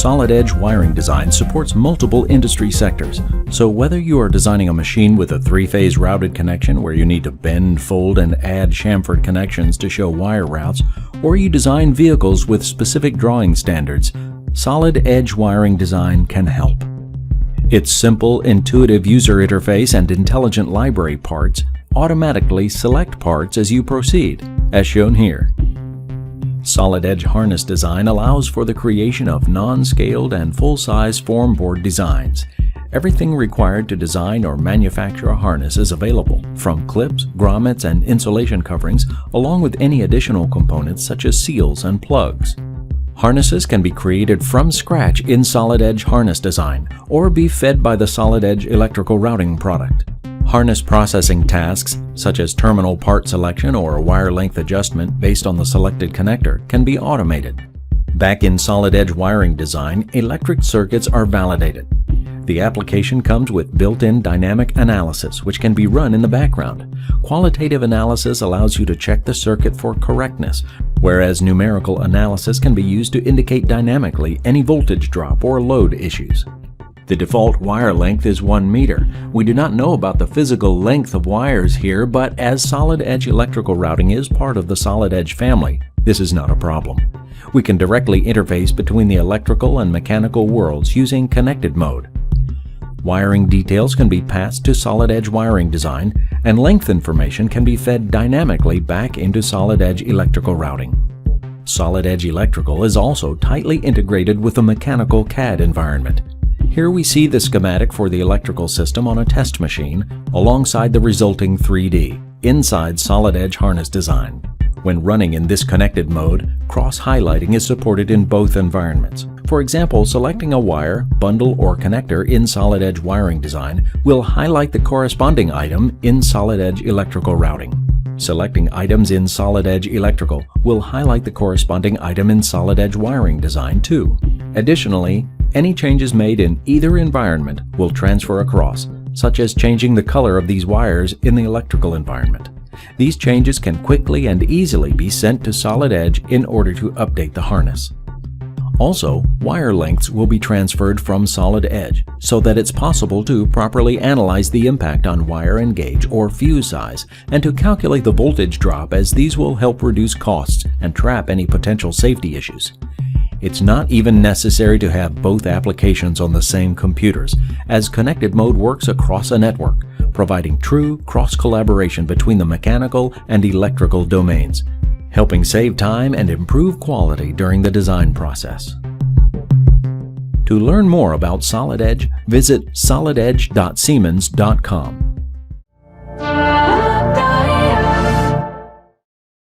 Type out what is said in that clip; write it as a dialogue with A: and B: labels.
A: Solid edge wiring design supports multiple industry sectors. So whether you are designing a machine with a three-phase routed connection where you need to bend, fold, and add chamfered connections to show wire routes, or you design vehicles with specific drawing standards, solid edge wiring design can help. Its simple, intuitive user interface and intelligent library parts automatically select parts as you proceed, as shown here. Solid edge harness design allows for the creation of non-scaled and full-size form board designs. Everything required to design or manufacture a harness is available, from clips, grommets, and insulation coverings, along with any additional components such as seals and plugs. Harnesses can be created from scratch in solid edge harness design, or be fed by the solid edge electrical routing product. Harness processing tasks, such as terminal part selection or wire length adjustment based on the selected connector, can be automated. Back in solid edge wiring design, electric circuits are validated. The application comes with built-in dynamic analysis, which can be run in the background. Qualitative analysis allows you to check the circuit for correctness, whereas numerical analysis can be used to indicate dynamically any voltage drop or load issues. The default wire length is 1 meter. We do not know about the physical length of wires here, but as solid edge electrical routing is part of the solid edge family, this is not a problem. We can directly interface between the electrical and mechanical worlds using connected mode. Wiring details can be passed to solid edge wiring design, and length information can be fed dynamically back into solid edge electrical routing. Solid edge electrical is also tightly integrated with the mechanical CAD environment. Here we see the schematic for the electrical system on a test machine alongside the resulting 3D inside solid edge harness design. When running in this connected mode, cross-highlighting is supported in both environments. For example, selecting a wire, bundle, or connector in solid edge wiring design will highlight the corresponding item in solid edge electrical routing. Selecting items in solid edge electrical will highlight the corresponding item in solid edge wiring design too. Additionally, any changes made in either environment will transfer across, such as changing the color of these wires in the electrical environment. These changes can quickly and easily be sent to solid edge in order to update the harness. Also, wire lengths will be transferred from solid edge so that it's possible to properly analyze the impact on wire and gauge or fuse size and to calculate the voltage drop, as these will help reduce costs and trap any potential safety issues. It's not even necessary to have both applications on the same computers, as connected mode works across a network, providing true cross-collaboration between the mechanical and electrical domains, helping save time and improve quality during the design process. To learn more about Solid Edge, visit solidedge.siemens.com.